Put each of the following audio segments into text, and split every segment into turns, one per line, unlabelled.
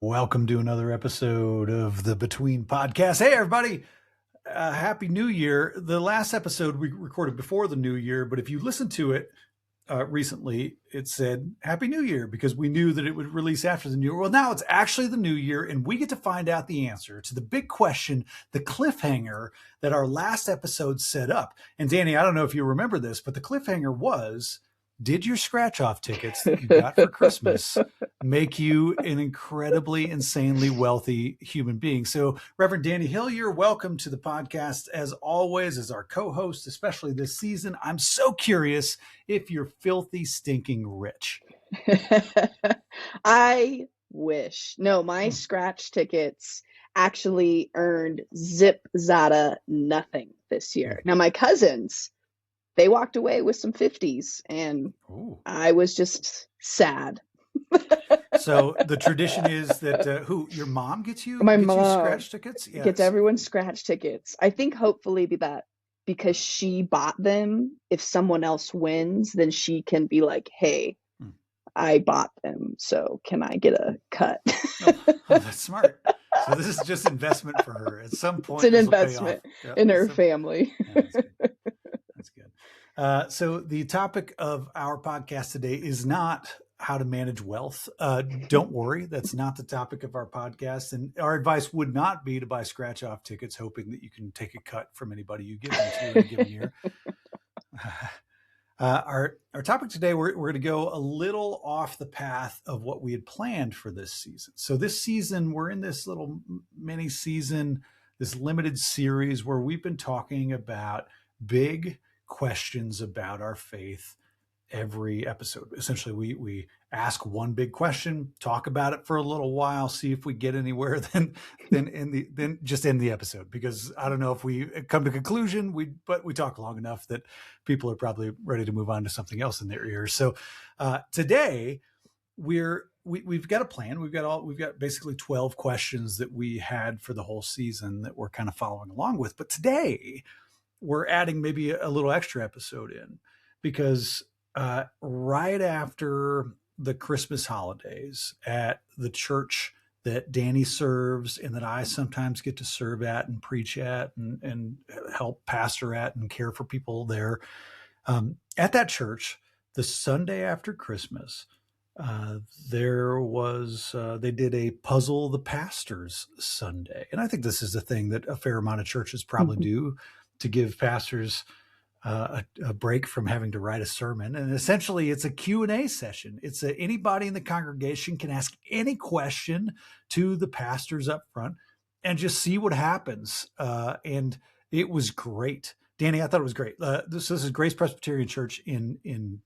Welcome to another episode of the Between Podcast. Hey, everybody. Happy New Year. The last episode we recorded before the New Year, but if you listen to it recently, it said Happy New Year because we knew that it would release after the New Year. Well, now it's actually the New Year, and we get to find out the answer to the big question, the cliffhanger that our last episode set up. And Danny, I don't know if you remember this, but the cliffhanger was, did your scratch-off tickets that you got for Christmas make you an incredibly, insanely wealthy human being? So, Reverend Danny Hillier, welcome to the podcast. As always, as our co-host, especially this season, I'm so curious if you're filthy, stinking rich.
I wish. No, my scratch tickets actually earned zip zada nothing this year. Now, my cousins, they walked away with some 50s, and I was just sad.
So the tradition is that your mom gets you?
My
gets
mom
you scratch tickets? Yes.
gets everyone scratch tickets. I think hopefully that because she bought them, if someone else wins, then she can be like, hey, I bought them, so can I get a cut?
Oh, that's smart. So this is just investment for her. At some point,
it's an investment in her family.
Yeah, that's good. So the topic of our podcast today is not how to manage wealth. Don't worry, that's not the topic of our podcast. And our advice would not be to buy scratch-off tickets, hoping that you can take a cut from anybody you give them to in a given year. Our topic today, we're going to go a little off the path of what we had planned for this season. So this season, we're in this little mini season, this limited series where we've been talking about big questions about our faith every episode. Essentially, we ask one big question, talk about it for a little while, see if we get anywhere, then just end the episode. Because I don't know if we come to conclusion, but we talk long enough that people are probably ready to move on to something else in their ears. So today we've got a plan. We've got basically 12 questions that we had for the whole season that we're kind of following along with. But today we're adding maybe a little extra episode in because right after the Christmas holidays at the church that Danny serves and that I sometimes get to serve at and preach at and help pastor at and care for people there, at that church, the Sunday after Christmas, they did a Puzzle the Pastors Sunday. And I think this is a thing that a fair amount of churches probably do to give pastors a break from having to write a sermon. And essentially it's a Q&A session. It's anybody in the congregation can ask any question to the pastors up front and just see what happens. And it was great. Danny, I thought it was great. This is Grace Presbyterian Church in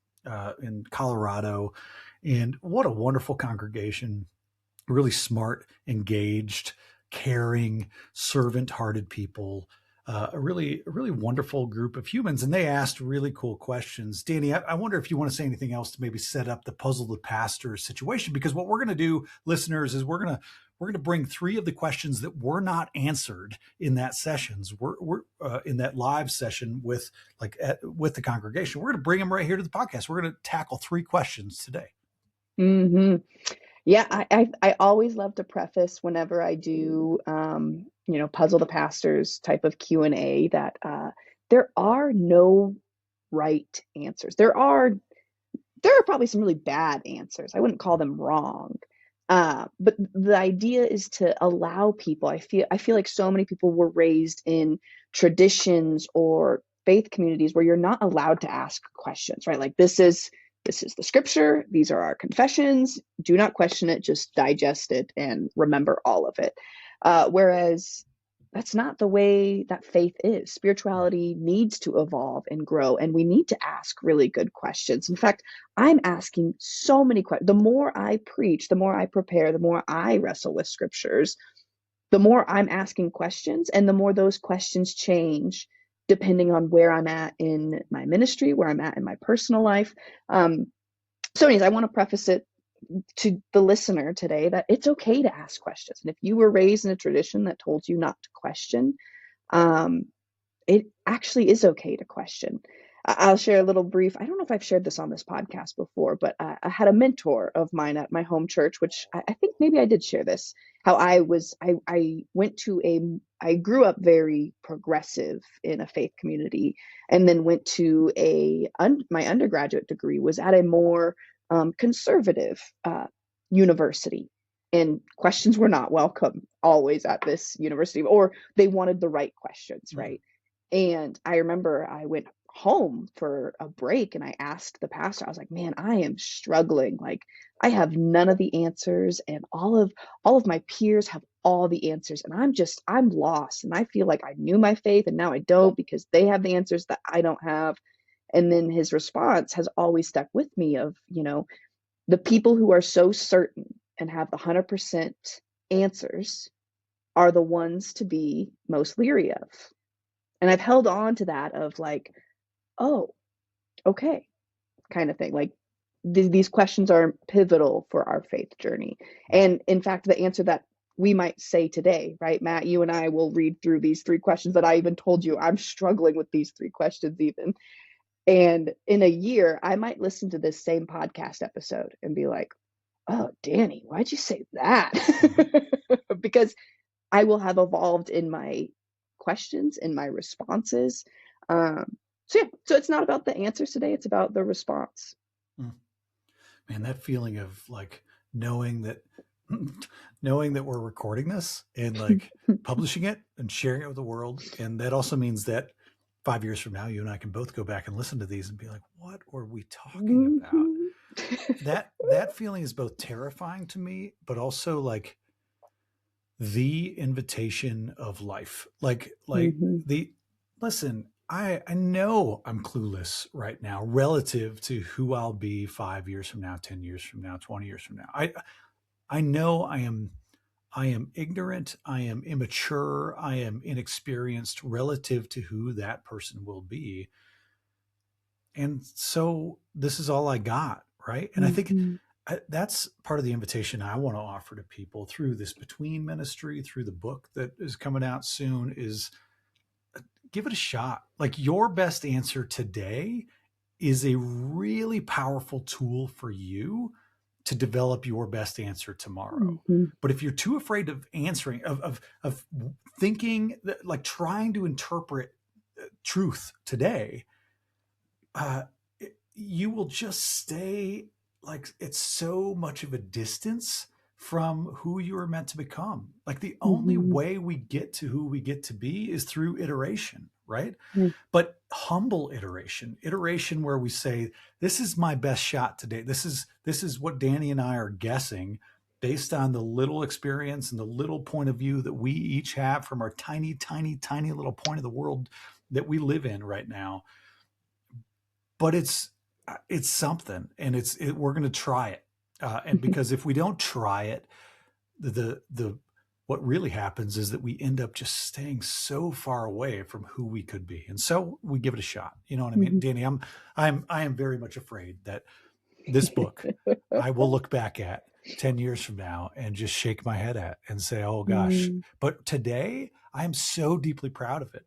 Colorado. And what a wonderful congregation. Really smart, engaged, caring, servant-hearted people. A really wonderful group of humans, and they asked really cool questions. Danny, I wonder if you want to say anything else to maybe set up the Puzzle the Pastor situation, because what we're going to do, listeners, is we're going to bring 3 of the questions that were not answered in that sessions. We're in that live session with the congregation. We're going to bring them right here to the podcast. We're going to tackle 3 questions today.
Mm-hmm. Yeah, I always love to preface whenever I do, Puzzle the Pastors type of Q&A that there are no right answers. There are probably some really bad answers. I wouldn't call them wrong. But the idea is to allow people, I feel like so many people were raised in traditions or faith communities where you're not allowed to ask questions, right? Like this is the scripture. These are our confessions. Do not question it. Just digest it and remember all of it. Whereas that's not the way that faith is. Spirituality needs to evolve and grow, and we need to ask really good questions. In fact, I'm asking so many questions. The more I preach, the more I prepare, the more I wrestle with scriptures, the more I'm asking questions, and the more those questions change depending on where I'm at in my ministry, where I'm at in my personal life. So anyways, I want to preface it to the listener today that it's okay to ask questions. And if you were raised in a tradition that told you not to question, it actually is okay to question. I'll share a little brief. I don't know if I've shared this on this podcast before, but I had a mentor of mine at my home church, which I think maybe I did share this. How I went to I grew up very progressive in a faith community, and then went to my undergraduate degree was at a more conservative university. And questions were not welcome always at this university, or they wanted the right questions, right? And I remember I went home for a break and I asked the pastor, I was like, man, I am struggling. Like, I have none of the answers, and all of my peers have all the answers. And I'm lost. And I feel like I knew my faith and now I don't, because they have the answers that I don't have. And then his response has always stuck with me of, the people who are so certain and have the 100% answers are the ones to be most leery of. And I've held on to that of like, oh, okay, kind of thing. Like, these questions are pivotal for our faith journey. And in fact, the answer that we might say today, right, Matt, you and I will read through these 3 questions that I even told you I'm struggling with these 3 questions even. And in a year, I might listen to this same podcast episode and be like, oh, Danny, why'd you say that? Because I will have evolved in my questions, in my responses. So it's not about the answers today, it's about the response.
Man, that feeling of like knowing that we're recording this and like publishing it and sharing it with the world. And that also means that 5 years from now, you and I can both go back and listen to these and be like, what were we talking about? That feeling is both terrifying to me, but also like the invitation of life. Like listen, I know I'm clueless right now relative to who I'll be 5 years from now, 10 years from now, 20 years from now. I know I am ignorant, I am immature, I am inexperienced relative to who that person will be. And so this is all I got, right? And I think that's part of the invitation I want to offer to people through this Between ministry, through the book that is coming out soon, is give it a shot. Like, your best answer today is a really powerful tool for you to develop your best answer tomorrow. But if you're too afraid of answering, of thinking that, like, trying to interpret truth today, you will just stay like, it's so much of a distance from who you are meant to become. Like, the only way we get to who we get to be is through iteration, right? But humble iteration where we say, this is my best shot today. This is what Danny and I are guessing based on the little experience and the little point of view that we each have from our tiny, tiny, tiny little point of the world that we live in right now. But it's something, and we're going to try it. And because if we don't try it, the what really happens is that we end up just staying so far away from who we could be. And so we give it a shot. You know what I mean? Danny, I am very much afraid that this book I will look back at 10 years from now and just shake my head at and say, oh gosh. But today I am so deeply proud of it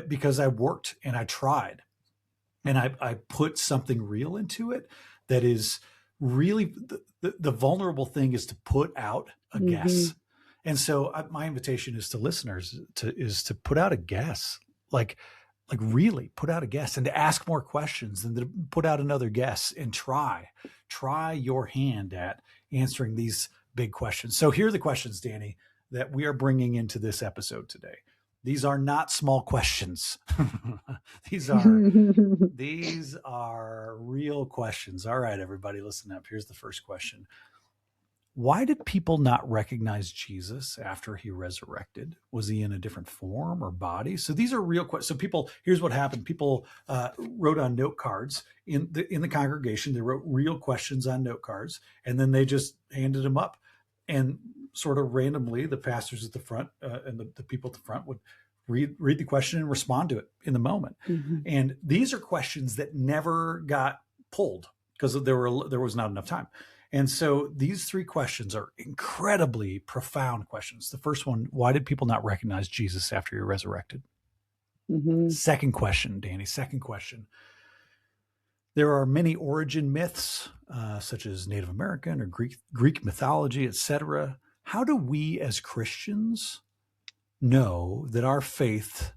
because I worked and I tried and I put something real into it that is really the vulnerable thing is to put out a guess. And so my invitation is to listeners is to put out a guess, like really put out a guess, and to ask more questions, and to put out another guess, and try your hand at answering these big questions. So here are the questions, Danny, that we are bringing into this episode today. These are not small questions. These are real questions. All right, everybody, listen up. Here's the first question. Why did people not recognize Jesus after he resurrected? Was he in a different form or body? So these are real questions. So here's what happened. People wrote on note cards in the congregation. They wrote real questions on note cards, and then they just handed them up. And sort of randomly, the pastors at the front and the people at the front would read the question and respond to it in the moment. And these are questions that never got pulled because there was not enough time. And so these 3 questions are incredibly profound questions. The first one, why did people not recognize Jesus after he resurrected? Second question, Danny, There are many origin myths, such as Native American or Greek mythology, etc. How do we as Christians know that our faith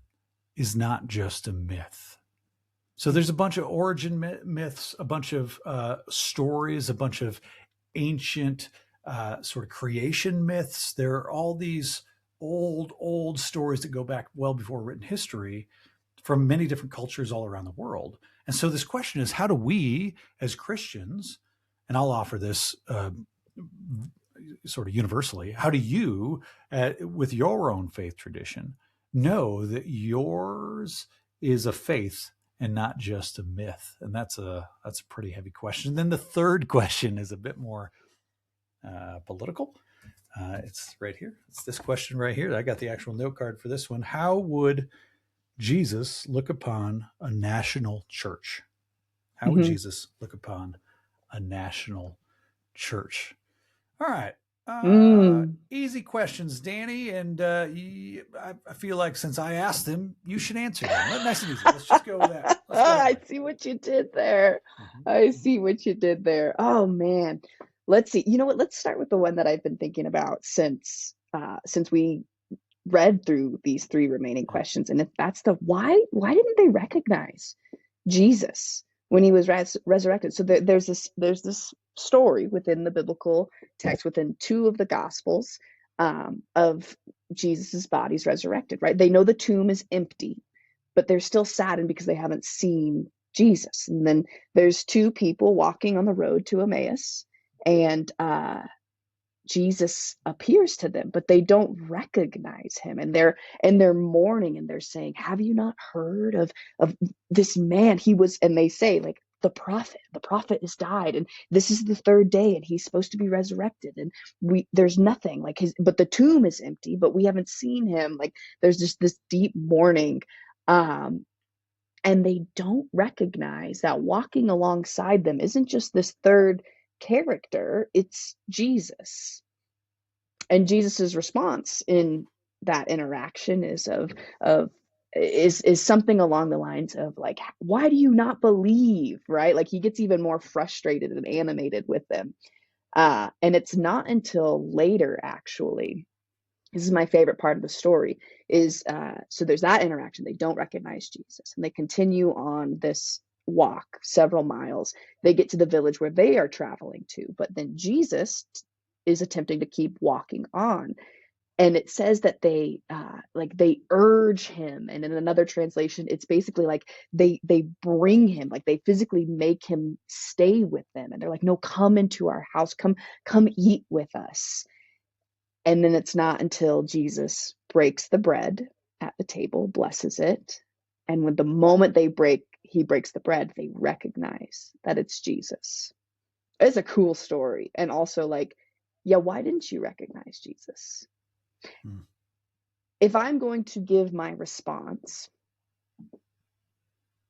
is not just a myth? So there's a bunch of origin myths, a bunch of stories, a bunch of ancient sort of creation myths. There are all these old stories that go back well before written history from many different cultures all around the world. And so this question is, how do we as Christians, and I'll offer this sort of universally, how do you, with your own faith tradition, know that yours is a faith and not just a myth? And that's a pretty heavy question. And then the third question is a bit more political. It's right here. It's this question right here. I got the actual note card for this one. How would Jesus look upon a national church? How would
Mm-hmm.
Jesus look upon a national church? All right.
Mm.
Easy questions, Danny. And I feel like since I asked them, you should answer them. Nice and easy. Let's just go with that. Let's go that
I
way.
see what you did there.
Mm-hmm.
I see what you did there. Oh man. Let's see. You know what? Let's start with the one that I've been thinking about since we read through these three remaining questions. And if that's the why didn't they recognize Jesus when he was resurrected? So there's this story within the biblical text, within two of the gospels, of Jesus's body's resurrected, right? They know the tomb is empty, but they're still saddened because they haven't seen Jesus. And then there's two people walking on the road to Emmaus, and Jesus appears to them, but they don't recognize him, and they're mourning, and they're saying, "Have you not heard of this man? He was," and they say, like, the prophet has died, and this is the third day, and he's supposed to be resurrected, and there's nothing like his, but the tomb is empty, but we haven't seen him. Like, there's just this deep mourning, um, and they don't recognize that walking alongside them isn't just this third character; it's Jesus. And Jesus's response in that interaction of is something along the lines of, like, why do you not believe, right? Like, he gets even more frustrated and animated with them, and it's not until later, actually, this is my favorite part of the story, is so there's that interaction. They don't recognize Jesus, and they continue on this walk several miles. They get to the village where they are traveling to, but then Jesus is attempting to keep walking on, and it says that they urge him, and in another translation it's basically like they bring him, like they physically make him stay with them, and they're like, no, come into our house, come eat with us. And then it's not until Jesus breaks the bread at the table, blesses it, and when the moment he breaks the bread, they recognize that it's Jesus. It's a cool story. And also, like, yeah, why didn't you recognize Jesus?
Hmm.
If I'm going to give my response,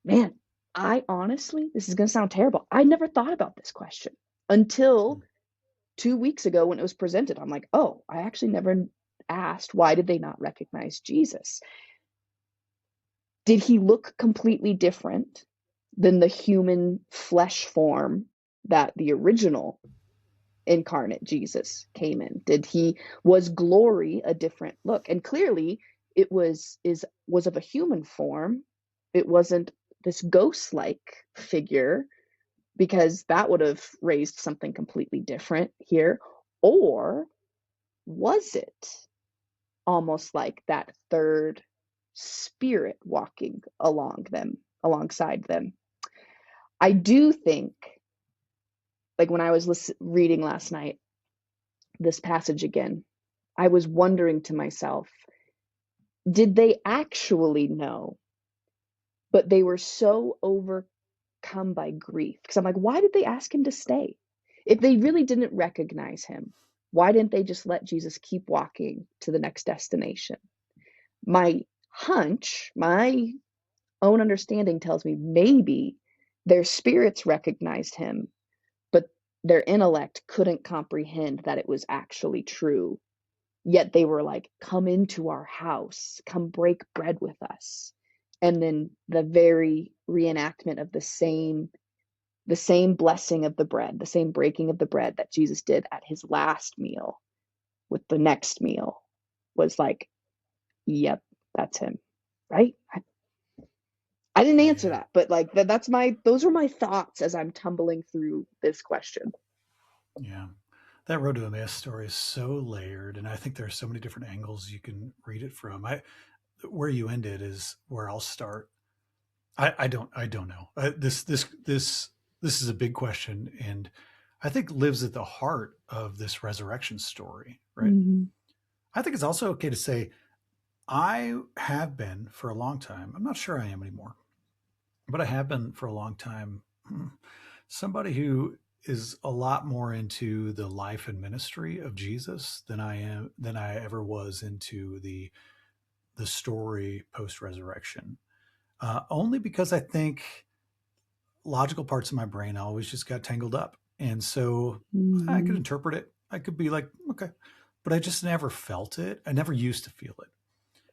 man, I honestly, this is going to sound terrible, I never thought about this question until 2 weeks ago when it was presented. I'm like, oh, I actually never asked, why did they not recognize Jesus? Did he look completely different than the human flesh form that the original incarnate Jesus came in? Was glory a different look? And clearly it was of a human form. It wasn't this ghost-like figure, because that would have raised something completely different here. Or was it almost like that third spirit walking alongside them? I do think, like, when I was reading last night this passage again, I was wondering to myself, did they actually know, but they were so overcome by grief? Because I'm like, why did they ask him to stay? If they really didn't recognize him, why didn't they just let Jesus keep walking to the next destination? My hunch, my own understanding tells me maybe their spirits recognized him, but their intellect couldn't comprehend that it was actually true. Yet they were like, come into our house, come break bread with us. And then the very reenactment of the same the same blessing of the bread, the same breaking of the bread that Jesus did at his last meal with the next meal was like, yep, that's him. Right? I didn't
Yeah,
answer
yeah,
that, but like those are my thoughts as I'm tumbling through this question.
yeah. That Road to Emmaus story is so layered, and I think there are so many different angles you can read it from. Where you ended is where I'll start. I don't know. This is a big question, and I think lives at the heart of this resurrection story, right?
Mm-hmm.
I think it's also okay to say I have been for a long time. I'm not sure I am anymore, but I have been for a long time. Somebody who is a lot more into the life and ministry of Jesus than I ever was into the story post resurrection. Only because I think logical parts of my brain always just got tangled up. And so I could
Mm-hmm.
interpret it. I could be like, okay, but I just never felt it. I never used to feel it.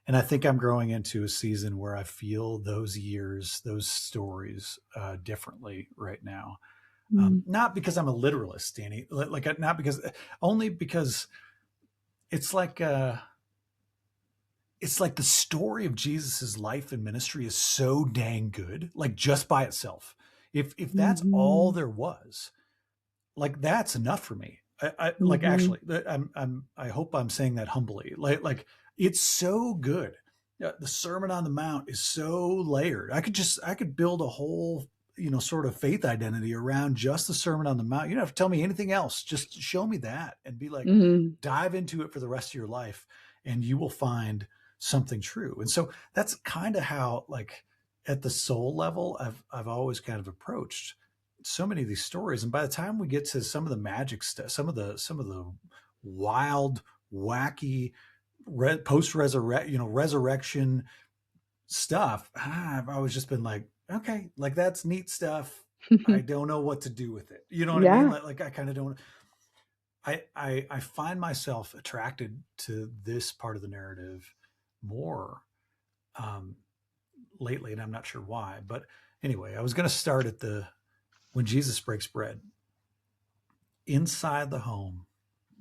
And I think I'm growing into a season where I feel those years, those stories differently right now. Not because I'm a literalist, Danny, like not because, only because it's like, uh, it's like the story of Jesus's life and ministry is so dang good, like just by itself. If that's all
Mm-hmm.
there was, like that's enough for me. I like
Mm-hmm.
actually, I hope I'm saying that humbly. Like it's so good. The Sermon on the Mount is so layered. I could build a whole sort of faith identity around just the Sermon on the Mount. You don't have to tell me anything else. Just show me that and be like,
Mm-hmm.
dive into it for the rest of your life, and you will find something true. And so that's kind of how, like, at the soul level, I've always kind of approached so many of these stories. And by the time we get to some of the magic stuff, some of the wild, wacky post resurrection stuff, I've always just been like, okay, like that's neat stuff. I don't know what to do with it. You know what I mean?
Yeah.
Like I kind of don't. I find myself attracted to this part of the narrative more um, lately, and I'm not sure why. But anyway, I was going to start at the when Jesus breaks bread inside the home,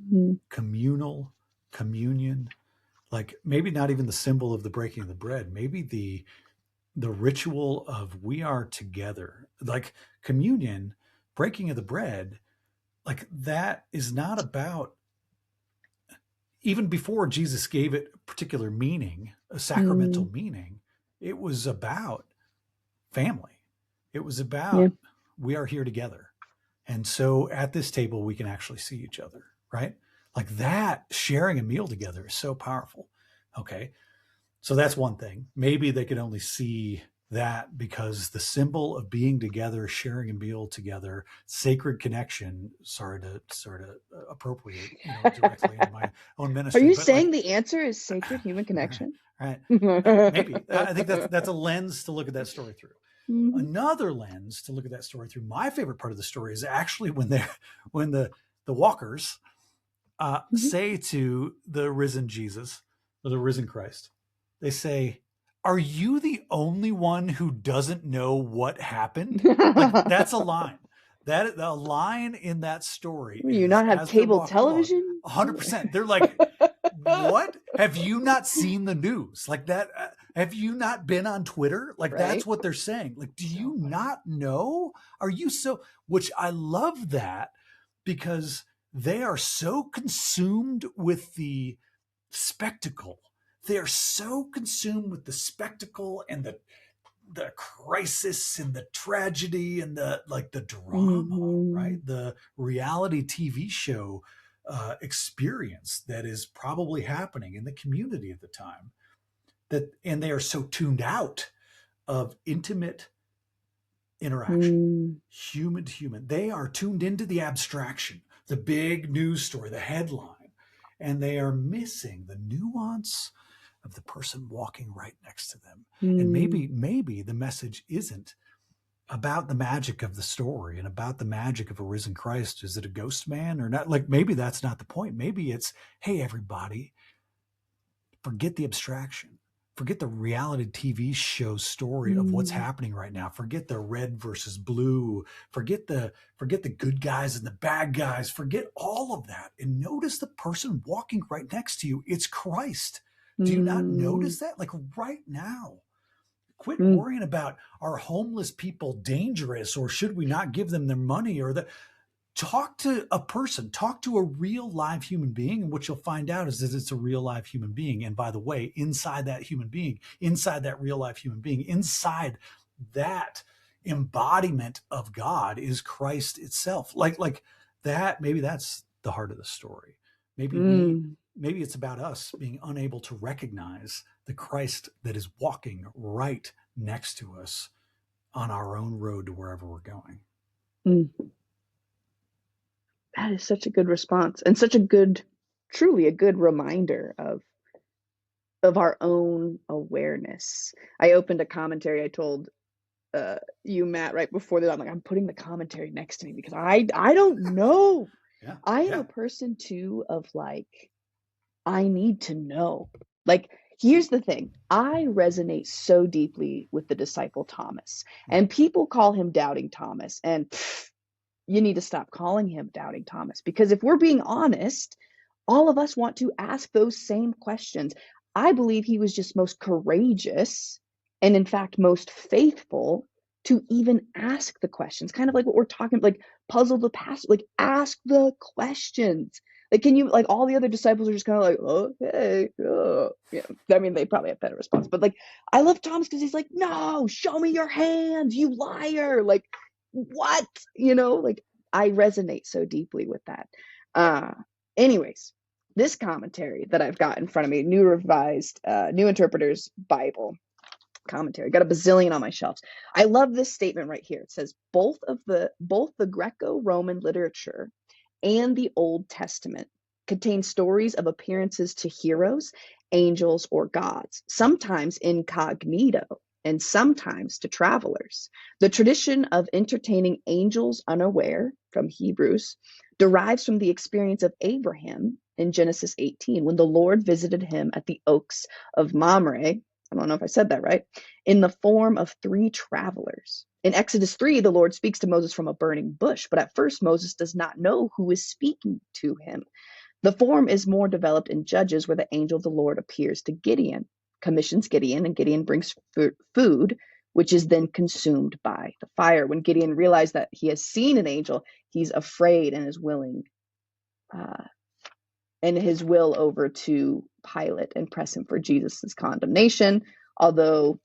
Mm-hmm.
communal communion, like maybe not even the symbol of the breaking of the bread, maybe the ritual of we are together, like communion, breaking of the bread, like that is not about, even before Jesus gave it a particular meaning, a
Mm-hmm.
sacramental meaning, it was about family. It was
Yeah.
about we are here together. And so at this table, we can actually see each other, right? Like that, sharing a meal together is so powerful. Okay. So that's one thing. Maybe they could only see that because the symbol of being together, sharing a meal together, sacred connection. Sorry to sort of appropriate, directly into my own
Are
ministry,
you
but like,
saying the answer is sacred human connection?
right? Maybe I think that's a lens to look at that story through.
Mm-hmm.
Another lens to look at that story through. My favorite part of the story is actually when the walkers
Mm-hmm.
say to the risen Jesus or the risen Christ, they say, "Are you the only one who doesn't know what happened?" Like that's a line. That the line in that story
You
is
not have
as they're
cable
walking along,
television?
100%. They're like, "What? Have you not seen the news? Like that? Have you not been on Twitter? Like that's
Right?
what they're saying. Like, do
So
you
funny.
not know? Are you so?" Which I love that because they are so consumed with the spectacle. They are so consumed with the spectacle and the crisis and the tragedy and the drama,
Mm-hmm.
right? The reality TV show experience that is probably happening in the community at the time, that and they are so tuned out of intimate interaction,
Mm-hmm.
human to human. They are tuned into the abstraction, the big news story, the headline, and they are missing the nuance of the person walking right next to them. And maybe the message isn't about the magic of the story and about the magic of a risen Christ. Is it a ghost man or not? Like maybe that's not the point. Maybe it's, hey, everybody, forget the abstraction. forget the reality TV show story of what's
Mm,
happening right now. Forget the red versus blue. Forget the good guys and the bad guys. Forget all of that and notice the person walking right next to you. It's Christ. Do you not
mm,
notice that? Like right now. Quit
mm,
worrying about, are homeless people dangerous, or should we not give them their money, or the talk to a person, talk to a real live human being, and what you'll find out is that it's a real live human being. And by the way, inside that human being, inside that real life human being, inside that embodiment of God is Christ itself. Like that, maybe that's the heart of the story. Maybe we
mm,
maybe it's about us being unable to recognize the Christ that is walking right next to us on our own road to wherever we're going.
mm. That is such a good response and such a good, truly a good reminder of our own awareness. I opened a commentary. I told you, Matt, right before that. I'm like, I'm putting the commentary next to me because I don't know.
Yeah.
I am
Yeah.
a person too of like, I need to know. Like, here's the thing. I resonate so deeply with the disciple Thomas, and people call him Doubting Thomas, and you need to stop calling him Doubting Thomas because if we're being honest, all of us want to ask those same questions. I believe he was just most courageous and, in fact, most faithful to even ask the questions. Kind of like what we're talking, like puzzle the past, like ask the questions. Like, can you, like, all the other disciples are just kind of like, okay, yeah. I mean, they probably have better response, but like, I love Thomas because he's like, no, show me your hands, you liar. Like, what? Like, I resonate so deeply with that. Uh, anyways, this commentary that I've got in front of me, New Revised, New Interpreter's Bible commentary, got a bazillion on my shelves. I love this statement right here. It says both the Greco-Roman literature and the Old Testament contain stories of appearances to heroes, angels, or gods, sometimes incognito and sometimes to travelers. The tradition of entertaining angels unaware, from Hebrews, derives from the experience of Abraham in Genesis 18 when the Lord visited him at the oaks of Mamre. I don't know if I said that right, in the form of three travelers. In Exodus 3, the Lord speaks to Moses from a burning bush, but at first Moses does not know who is speaking to him. The form is more developed in Judges, where the angel of the Lord appears to Gideon, commissions Gideon, and Gideon brings food, which is then consumed by the fire. When Gideon realized that he has seen an angel, he's afraid and is willing uh, and his will over to Pilate and press him for Jesus' condemnation. Although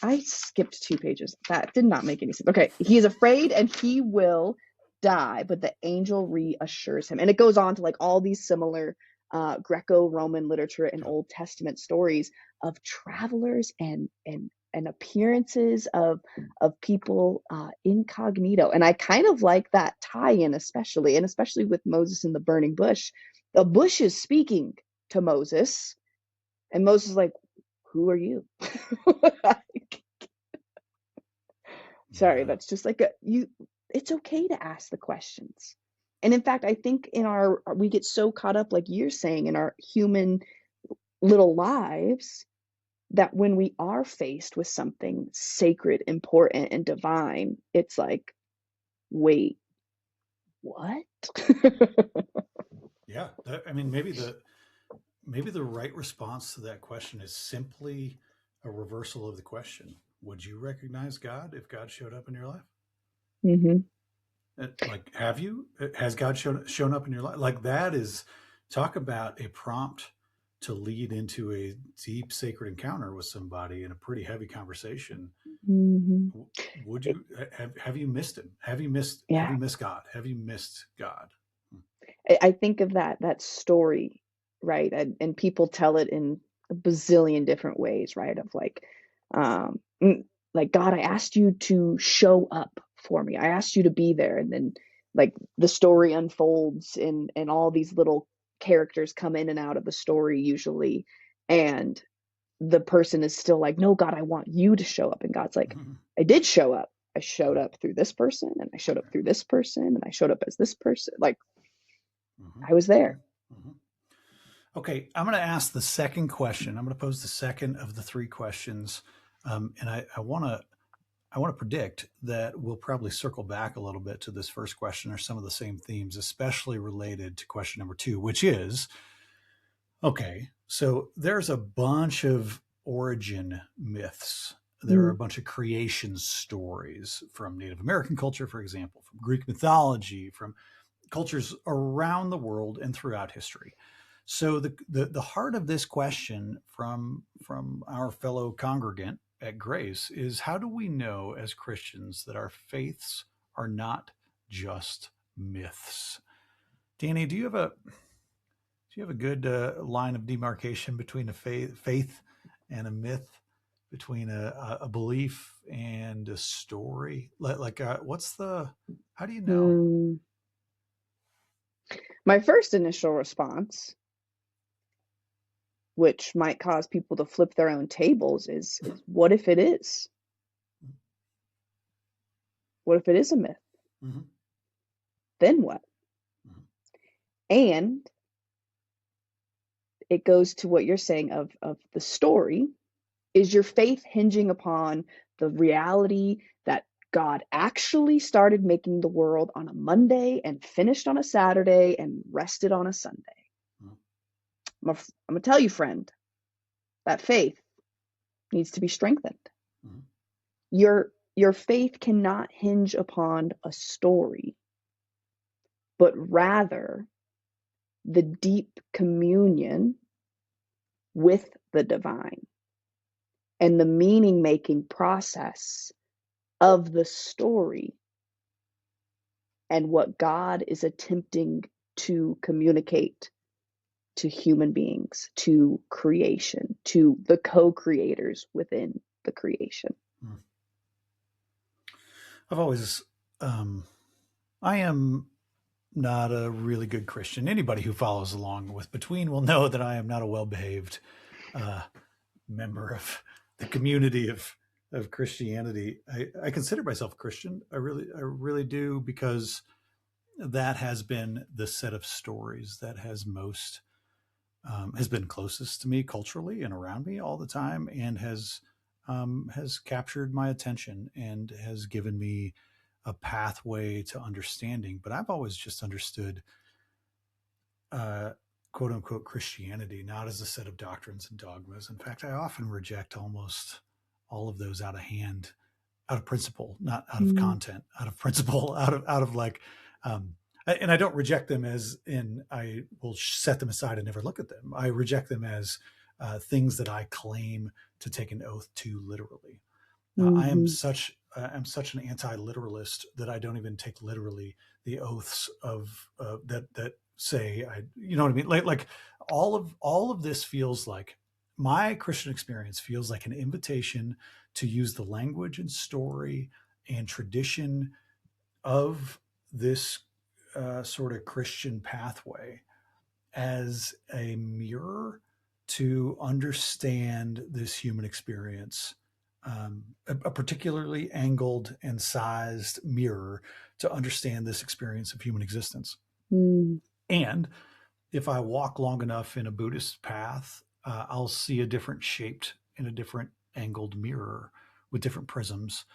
I skipped 2 pages. That did not make any sense. Okay, he is afraid and he will die, but the angel reassures him. And it goes on to like all these similar Greco-Roman literature and
Yep.
Old Testament stories of travelers and appearances of people incognito. And I kind of like that tie-in, especially with Moses in the burning bush. The bush is speaking to Moses, and Moses is like, "Who are you?" Sorry,
Yeah.
that's just like it's okay to ask the questions. And in fact, I think we get so caught up, like you're saying, in our human little lives that when we are faced with something sacred, important, and divine, it's like, wait, what?
Yeah. I mean, maybe the right response to that question is simply a reversal of the question. Would you recognize God if God showed up in your life?
Hmm.
Like, have you? Has God shown up in your life? Like that is, talk about a prompt to lead into a deep sacred encounter with somebody in a pretty heavy conversation.
Hmm.
Would you have you missed him? Have
Yeah,
you missed God? Have you missed God?
I think of that story, right? And people tell it in a bazillion different ways, right? Of um, mm, like, God, I asked you to show up for me. I asked you to be there, and then like the story unfolds, and all these little characters come in and out of the story usually, and the person is still like, no, God, I want you to show up, and God's like,
Mhm.
I did show up. I showed up through this person, and I showed up through this person, and I showed up as this person. Like,
Mhm.
I was
Mhm.
there.
Mhm. Okay, I'm going to ask the second question. I'm going to pose the second of the three questions, and I want to predict that we'll probably circle back a little bit to this first question or some of the same themes, especially related to question number two, which is okay, so there's a bunch of origin myths. There are a
Mm,
bunch of creation stories from Native American culture, for example, from Greek mythology, from cultures around the world and throughout history. So the heart of this question from our fellow congregant at Grace is how do we know as Christians that our faiths are not just myths? Danny, do you have a good line of demarcation between a faith and a myth, between a belief and a story? What's the how do you know?
mm. My first initial response, which might cause people to flip their own tables, is what if it is? What if it is a myth?
Mm-hmm.
Then what?
Mm-hmm.
And it goes to what you're saying of the story. Is your faith hinging upon the reality that God actually started making the world on a Monday and finished on a Saturday and rested on a Sunday?
Mm-hmm.
I'm going to tell you, friend, that faith needs to be strengthened.
Mm-hmm.
Your faith cannot hinge upon a story, but rather the deep communion with the divine and the meaning making process of the story and what God is attempting to communicate to human beings, to creation, to the co creators within the creation.
Mm-hmm. I've always, um, I am not a really good Christian. Anybody who follows along with Between will know that I am not a well behaved uh, member of the community of Christianity. I consider myself a Christian. I really do, because that has been the set of stories that has been closest to me culturally and around me all the time, and has captured my attention and has given me a pathway to understanding. But I've always just understood uh, quote unquote Christianity not as a set of doctrines and dogmas. In fact, I often reject almost all of those out of hand, out of principle, not out of
Mm,
content, out of principle, out of like, um, and I don't reject them as in I will set them aside and never look at them. I reject them as things that I claim to take an oath to literally.
mhm,
I'm such an anti-literalist that I don't even take literally the oaths of that say I, you know what I mean? Like all of this feels like my Christian experience feels like an invitation to use the language and story and tradition of this sort of Christian pathway as a mirror to understand this human experience, a particularly angled and sized mirror to understand this experience of human existence.
mm,
And if I walk long enough in a Buddhist path, I'll see a different shaped and a different angled mirror with different prisms,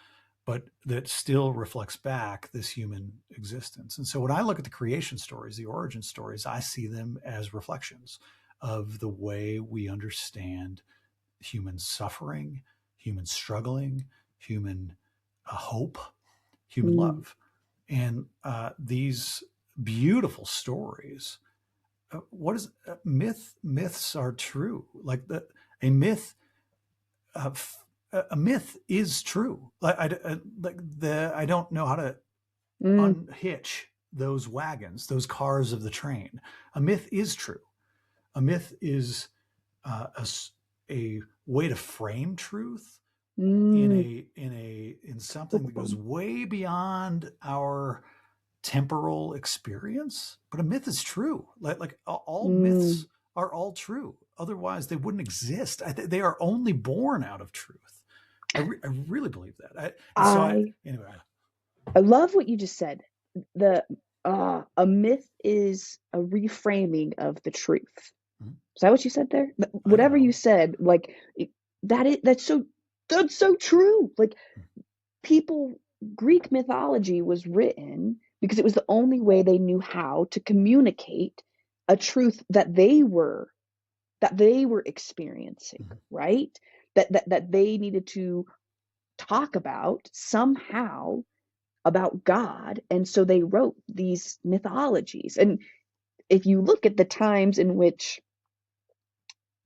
but that still reflects back this human existence. And so when I look at the creation stories, the origin stories, I see them as reflections of the way we understand human suffering, human struggling, human hope, human
mm,
love. And these beautiful stories, what is myths are true. Like a myth uh, a myth is true. I don't know how to
mm,
unhitch those wagons, those cars of the train. A myth is true. A myth is uh, a, a way to frame truth
mm.
in something that goes way beyond our temporal experience. But a myth is true. All
Mm.
myths are all true. Otherwise, they wouldn't exist. They are only born out of truth. I really believe that. And so
I
anyway.
I love what you just said. The A myth is a reframing of the truth.
Mhm.
Is that what you said there?
I don't
Whatever you
know.
said, like that's so true. Like people, Greek mythology was written because it was the only way they knew how to communicate a truth that they were experiencing,
Mhm.
right? That they needed to talk about somehow about God. And so they wrote these mythologies. And if you look at the times in which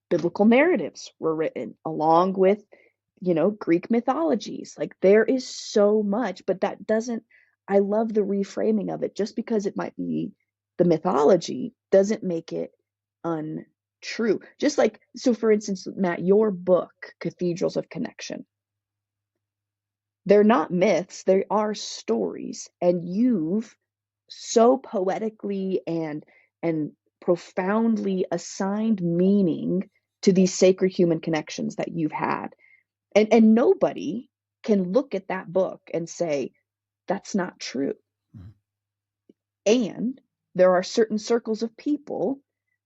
biblical narratives were written along with, Greek mythologies, like there is so much, but that doesn't, I love the reframing of it. Just because it might be the mythology doesn't make it untrue. Just like, so for instance, Matt, your book, Cathedrals of Connection, they're not myths, they are stories. And you've so poetically and profoundly assigned meaning to these sacred human connections that you've had. And nobody can look at that book and say, that's not true.
Mhm.
And there are certain circles of people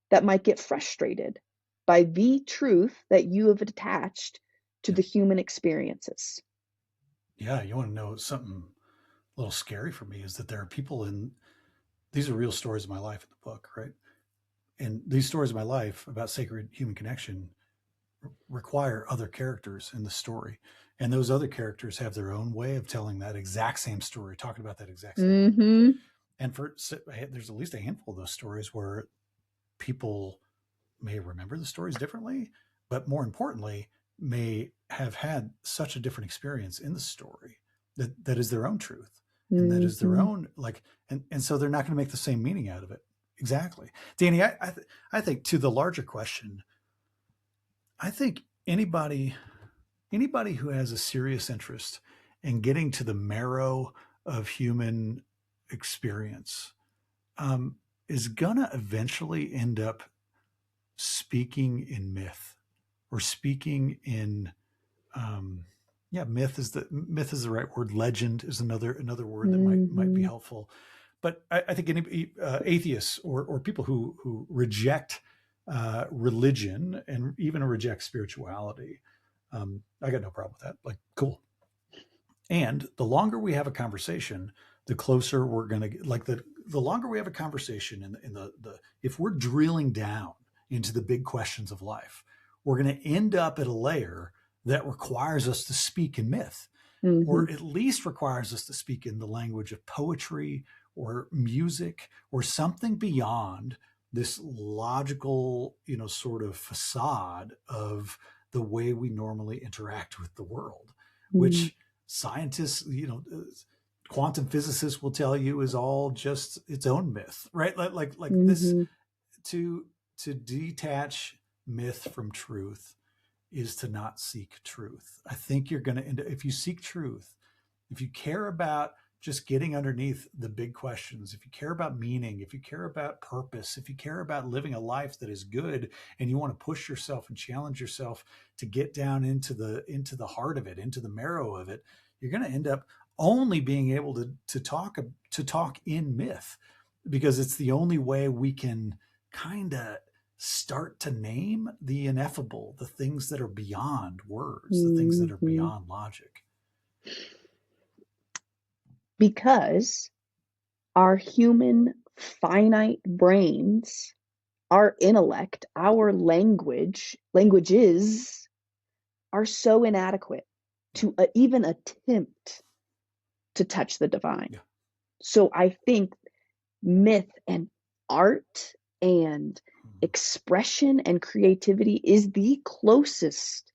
that might get frustrated by the truth that you have attached to
Yeah.
the human experiences.
Yeah. You want to know something a little scary for me is that there are people in these are real stories of my life in the book, right? And these stories of my life about sacred human connection require other characters in the story. And those other characters have their own way of telling that exact same story, talking about that exact same thing.
Mm-hmm.
And there's at least a handful of those stories where people may remember the stories differently, but more importantly, may have had such a different experience in the story that is their own truth and that is their
Mm-hmm.
own like and so they're not going to make the same meaning out of it. Exactly. Danny, I think to the larger question, I think anybody who has a serious interest in getting to the marrow of human experience um, is gonna eventually end up speaking in myth or speaking in um, yeah, myth is the right word. Legend is another word that might be
Mm-hmm.
helpful. But I think any atheists or people who reject religion and even reject spirituality, I got no problem with that. Like, cool. And the longer we have a conversation, the closer we're going to get. Like the longer we have a conversation, in the if we're drilling down into the big questions of life, we're going to end up at a layer that requires us to speak in myth,
Mm-hmm.
or at least requires us to speak in the language of poetry or music or something beyond this logical, sort of facade of the way we normally interact with the world,
Mm-hmm.
which scientists, quantum physicists will tell you is all just its own myth, right? Like this
Mm-hmm.
to detach myth from truth is to not seek truth. I think you're going to end up, if you seek truth, if you care about just getting underneath the big questions, if you care about meaning, if you care about purpose, if you care about living a life that is good and you want to push yourself and challenge yourself to get down into the heart of it, into the marrow of it, you're going to end up only being able to talk in myth because it's the only way we can kind of start to name the ineffable, the things that are beyond words, the things that are
Mm-hmm.
beyond logic.
Because our human finite brains, our intellect, our languages are so inadequate
Yeah.
to even attempt to touch the divine.
Yeah.
So I think myth and art and expression and creativity is the closest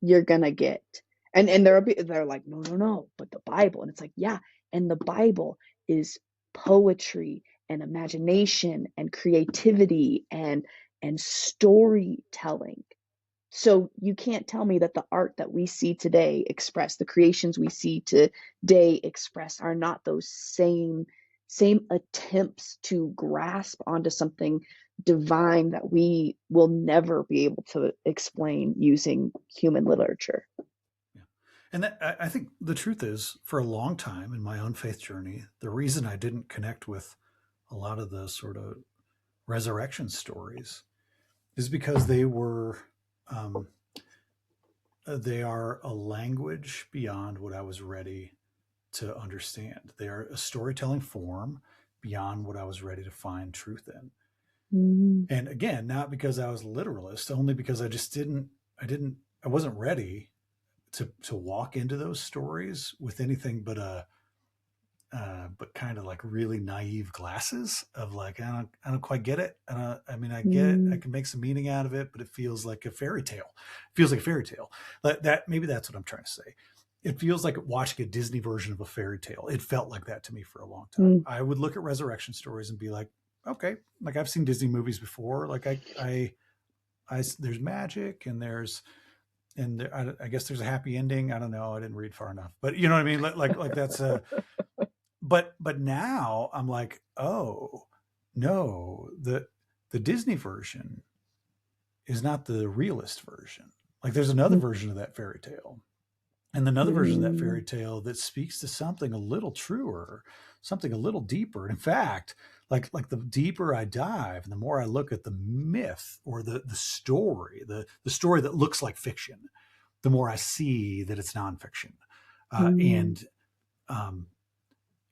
you're gonna get. And they're like, no, but the Bible. And it's like, yeah, and the Bible is poetry and imagination and creativity and storytelling. So you can't tell me that the art that we see today express, the creations we see today express are not those same attempts to grasp onto something divine that we will never be able to explain using human literature.
Yeah. And I think the truth is, for a long time in my own faith journey, the reason I didn't connect with a lot of the sort of resurrection stories is because um, they are a language beyond what I was ready to understand. They are a storytelling form beyond what I was ready to find truth in.
Mm,
And again, not because I was literalist, only because I wasn't ready to walk into those stories with anything but kind of like really naive glasses of like, I don't quite get it. I mean, I get it. I
mm,
can make some meaning out of it, but it feels like a fairy tale. It feels like a fairy tale. Maybe that's what I'm trying to say. It feels like watching a Disney version of a fairy tale. It felt like that to me for a long time.
mm,
I would look at resurrection stories and be like, okay, like I've seen Disney movies before. Like there's magic and I guess there's a happy ending. I don't know. I didn't read far enough, but you know what I mean? Like that's a, but now I'm like, oh no, the Disney version is not the realist version. Like there's another
mm,
version of that fairy tale, and another version of that
mm,
fairy tale that speaks to something a little truer, something a little deeper. And in fact, like the deeper I dive and the more I look at the myth or the story that looks like fiction, the more I see that it's nonfiction. Uh,
mm,
and um,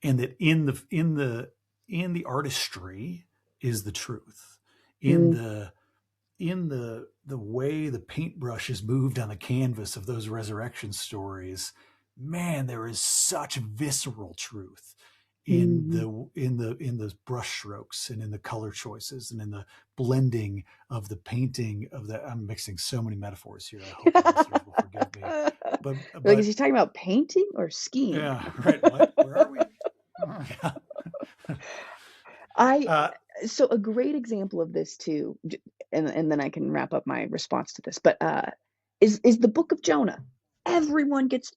and that in the artistry is the truth, in
mm,
the way the paintbrush is moved on the canvas of those resurrection stories. Man, there is such visceral truth
mm.
in the brush strokes and in the color choices and in the blending of the painting of the. I'm mixing so many metaphors here. I hope our listeners will forgive me,
Like, is
but
he talking about painting or skiing?
yeah, right. What? Where are we? Oh, yeah.
I
Uh,
so a great example of this too, and then I can wrap up my response to this. But is the Book of Jonah. Everyone gets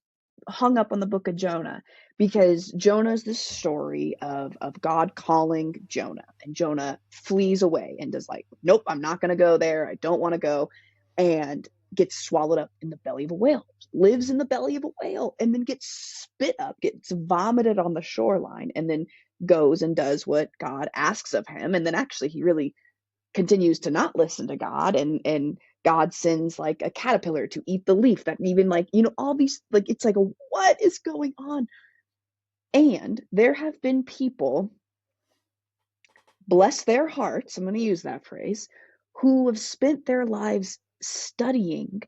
hung up on the Book of Jonah because Jonah is this story of God calling Jonah, and Jonah flees away and does like, nope, I'm not going to go there. I don't want to go, and gets swallowed up in the belly of a whale. Lives in the belly of a whale, and then gets spit up, gets vomited on the shoreline, and then goes and does what God asks of him. And then actually he really continues to not listen to God, and God sends like a caterpillar to eat the leaf that even like, all these like it's like what is going on? And there have been people, bless their hearts, I'm going to use that phrase, who have spent their lives studying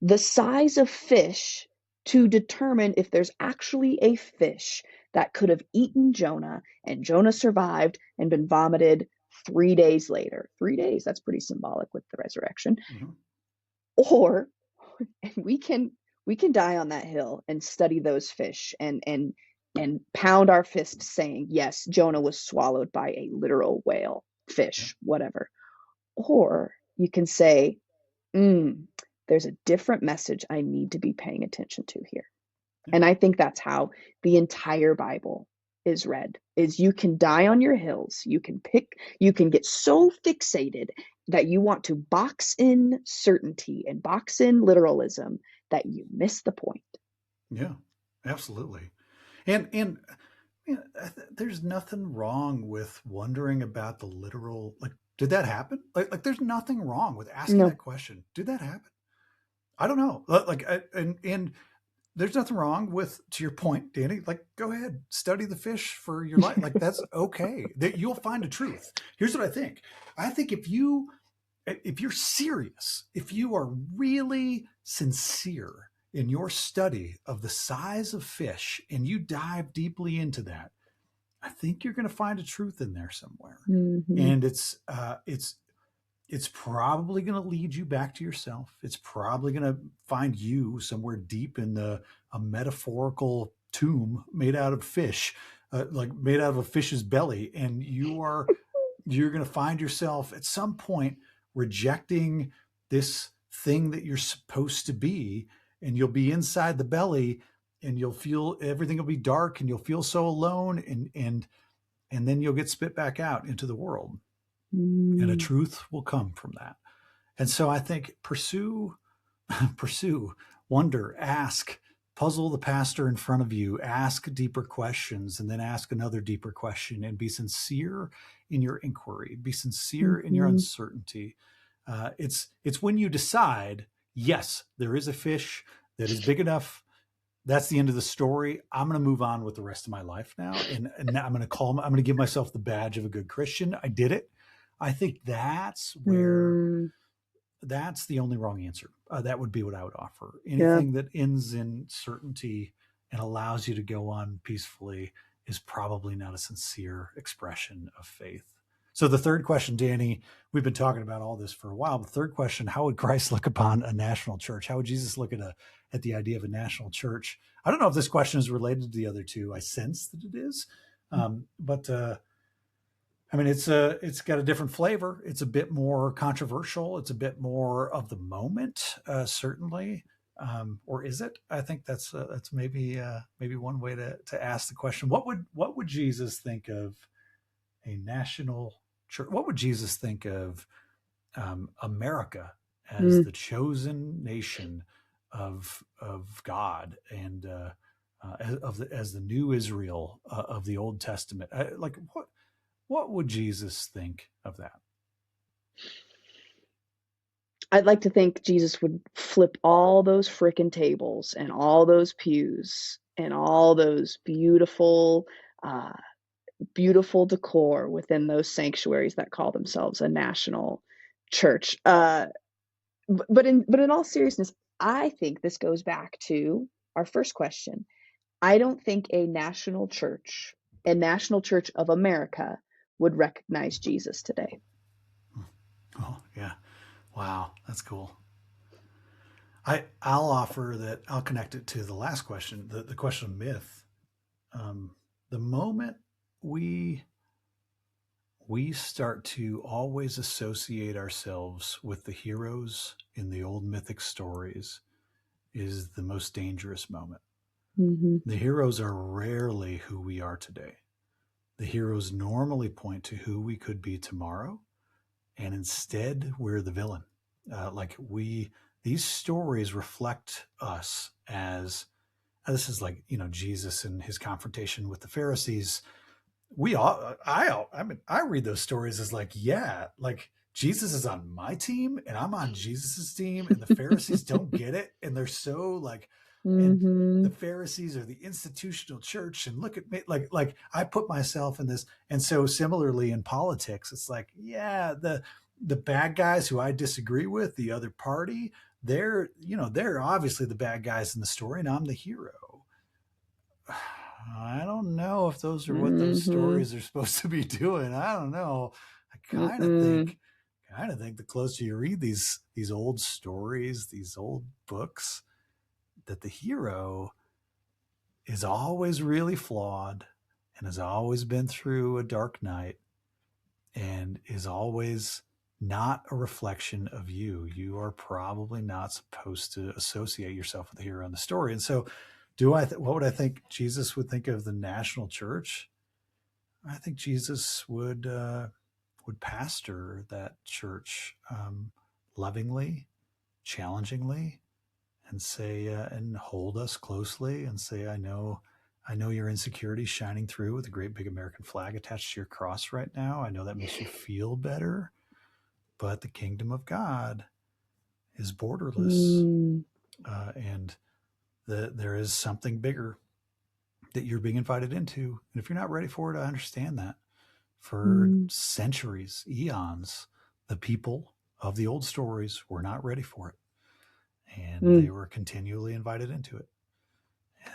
the size of fish to determine if there's actually a fish that could have eaten Jonah and Jonah survived and been vomited 3 days later. 3 days, that's pretty symbolic with the resurrection.
mhm.
Or and we can die on that hill and study those fish and pound our fists saying, yes, Jonah was swallowed by a literal whale,
Yeah.
fish, whatever. Or you can say, mm, there's a different message I need to be paying attention to here.
Yeah.
And I think that's how the entire Bible is read. Is you can die on your hills. You can get so fixated that you want to box in certainty and box in literalism that you miss the point.
Yeah. Absolutely. And you know, there's nothing wrong with wondering about the literal. Like, did that happen? Like, there's nothing wrong with asking
No.
that question. Did that happen? I don't know. And there's nothing wrong with, to your point, Danny. Like, go ahead, study the fish for your life. Like, that's okay. That you'll find a truth. Here's what I think. I think if you're serious, if you are really sincere in your study of the size of fish and you dive deeply into that, I think you're going to find a truth in there somewhere.
Mm-hmm.
And it's probably going to lead you back to yourself. It's probably going to find you somewhere deep in a metaphorical tomb made out of fish, like made out of a fish's belly, and you're going to find yourself at some point rejecting this thing that you're supposed to be, and you'll be inside the belly, and you'll feel everything will be dark, and you'll feel so alone, and then you'll get spit back out into the world, and a
Mm,
truth will come from that. And so I think pursue, wonder, ask, puzzle the pastor in front of you, ask deeper questions, and then ask another deeper question, and be sincere in your inquiry, be sincere in your
mm-hmm.
uncertainty. It's when you decide, yes, there is a fish that is big enough. That's the end of the story. I'm going to move on with the rest of my life now, and I'm going to give myself the badge of a good Christian. I did it. I think that's where
Mm,
that's the only wrong answer. That would be what I would offer.
yeah.
Anything that ends in certainty and allows you to go on peacefully is probably not a sincere expression of faith. So the third question, Danny, we've been talking about all this for a while. The third question: how would Christ look upon a national church? How would Jesus look at the idea of a national church? I don't know if this question is related to the other two. I sense that it is, but I mean, it's got a different flavor. It's a bit more controversial. It's a bit more of the moment, certainly. Or is it? I think that's maybe one way to ask the question. What would Jesus think of a national church? What would Jesus think of America as
Mm.
the chosen nation of God and as the new Israel of the Old Testament? Like what would Jesus think of that?
I'd like to think Jesus would flip all those frickin' tables and all those pews and all those uh, beautiful decor within those sanctuaries that call themselves a national church. But in all seriousness, I think this goes back to our first question. I don't think a national church of America, would recognize Jesus today.
Oh yeah, wow, that's cool. I'll offer that. I'll connect it to the last question, the question of myth. Um, the moment we we start to always associate ourselves with the heroes in the old mythic stories is the most dangerous moment.
Mm-hmm.
The heroes are rarely who we are today. The heroes normally point to who we could be tomorrow, and instead we're the villain. Like we, these stories reflect us as this is like Jesus and his confrontation with the Pharisees. We all, I mean, I read those stories as like, yeah, like Jesus is on my team and I'm on Jesus's team, and the Pharisees don't get it, and they're so like, and
Mm-hmm.
the Pharisees are the institutional church, and look at me, like I put myself in this, and so similarly in politics, it's like, yeah, the bad guys who I disagree with, the other party, they're obviously the bad guys in the story, and I'm the hero. I don't know if those are what those
Mm-hmm.
stories are supposed to be doing. I don't know. I
Mm-mm.
kind of think the closer you read these old stories, these old books, that the hero is always really flawed and has always been through a dark night and is always not a reflection of you. You are probably not supposed to associate yourself with the hero in the story. And so, what would I think Jesus would think of the national church? I think Jesus would pastor that church lovingly, challengingly, and say and hold us closely and say, I know your insecurity shining through with a great big American flag attached to your cross right now. I know that makes you feel better, but the kingdom of God is borderless,
Mm.
and there is something bigger that you're being invited into. And if you're not ready for it, I understand that. For
Mm.
centuries, eons, the people of the old stories were not ready for it. And they
Mm.
were continually invited into it.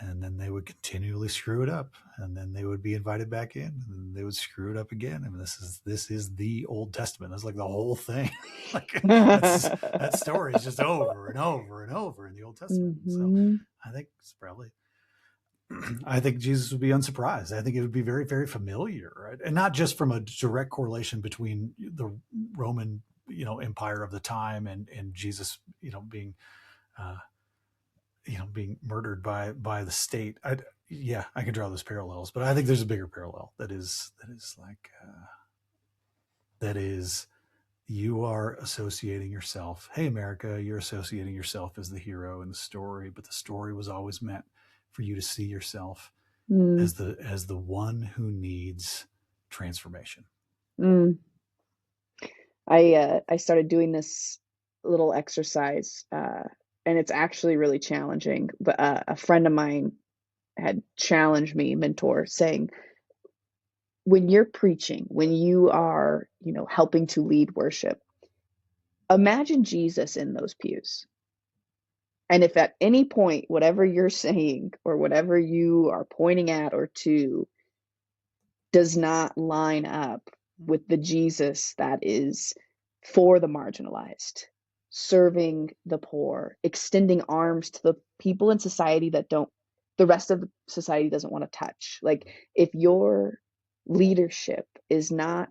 And then they would continually screw it up. And then they would be invited back in, and they would screw it up again. I mean, this is the Old Testament. That's like the whole thing. Like that story is just over and over and over in the Old Testament. And so
Mm-hmm.
I think it's probably I think Jesus would be unsurprised. I think it would be very, very familiar, right? And not just from a direct correlation between the Roman, Empire of the time and Jesus, uh, being murdered by the state. Yeah, I can draw those parallels, but I think there's a bigger parallel that is like that is you are associating yourself. Hey, America, you're associating yourself as the hero in the story, but the story was always meant for you to see yourself
Mm.
as the one who needs transformation.
Mm. I started doing this little exercise, and it's actually really challenging. But a friend of mine had challenged me, mentor, saying, when you're preaching, when you are, helping to lead worship, imagine Jesus in those pews. And if at any point, whatever you're saying or whatever you are pointing at or to does not line up with the Jesus that is for the marginalized, serving the poor, extending arms to the people in society that the rest of the society doesn't want to touch. Like, if your leadership is not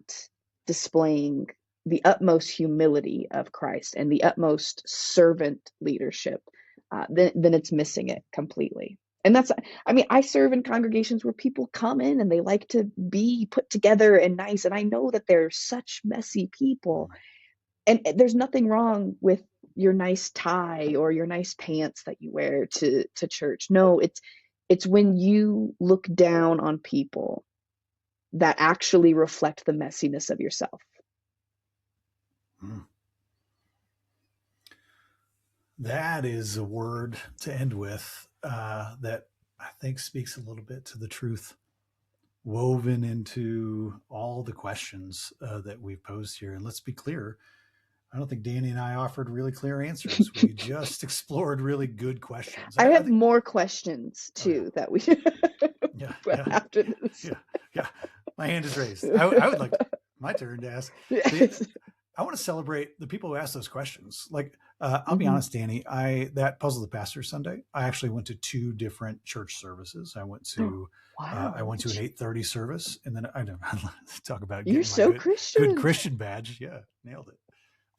displaying the utmost humility of Christ and the utmost servant leadership, then it's missing it completely. And that's, I mean, I serve in congregations where people come in and they like to be put together and nice. And I know that they're such messy people. And there's nothing wrong with your nice tie or your nice pants that you wear to church. No, it's when you look down on people that actually reflect the messiness of yourself.
That is a word to end with that I think speaks a little bit to the truth woven into all the questions that we've posed here. And let's be clear, I don't think Danny and I offered really clear answers. We just explored really good questions.
I have more questions too that we after this.
Yeah. My hand is raised. I would like my turn to ask.
Yes.
I want to celebrate the people who ask those questions. Like, I'll be honest, Danny, that Puzzle the Pastor Sunday, I actually went to 2 different church services. I went to I went to an 8:30 service, and then I don't talk about
you're so Christian.
Good Christian badge. Yeah, nailed it.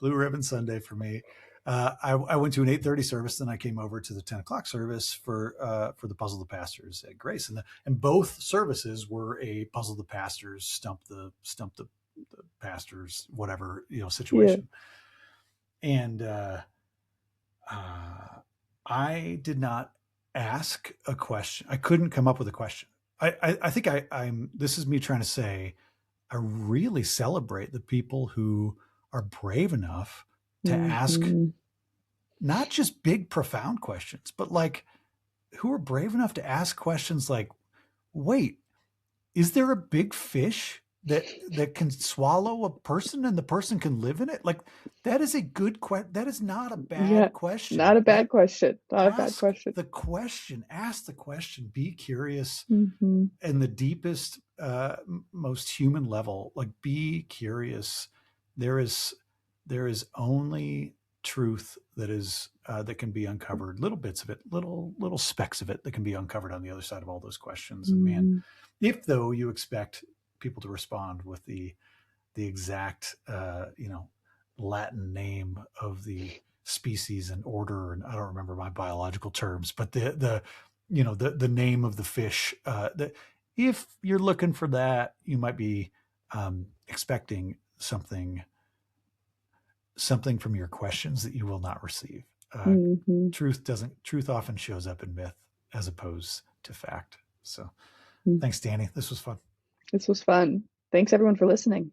Blue ribbon Sunday for me. I went to an 8:30 service, then I came over to the 10 o'clock service for the Puzzle the Pastors at Grace, and both services were a Puzzle the Pastors, stump the pastors, whatever situation. Yeah. And I did not ask a question. I couldn't come up with a question. I think I'm. This is me trying to say, I really celebrate the people who are brave enough to ask not just big, profound questions, but like who are brave enough to ask questions like, wait, is there a big fish that can swallow a person and the person can live in it? Like, that is a good question. That is not a bad question.
Not a bad question.
Ask the question, be curious in the deepest, most human level. Like, be curious. There is only truth that can be uncovered, little bits of it, little specks of it that can be uncovered on the other side of all those questions. And man, if though you expect people to respond with the exact Latin name of the species and order, and I don't remember my biological terms, but the name of the fish, if you're looking for that, you might be expecting something from your questions that you will not receive. Truth often shows up in myth as opposed to fact. So thanks, Danny. This was fun.
This was fun. Thanks everyone for listening.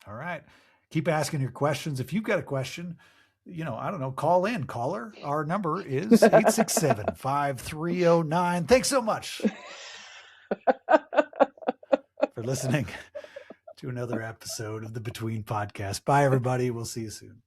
All right. Keep asking your questions. If you've got a question, I don't know, call in. Caller, our number is 867-5309. Thanks so much for listening to another episode of the Between Podcast. Bye, everybody. We'll see you soon.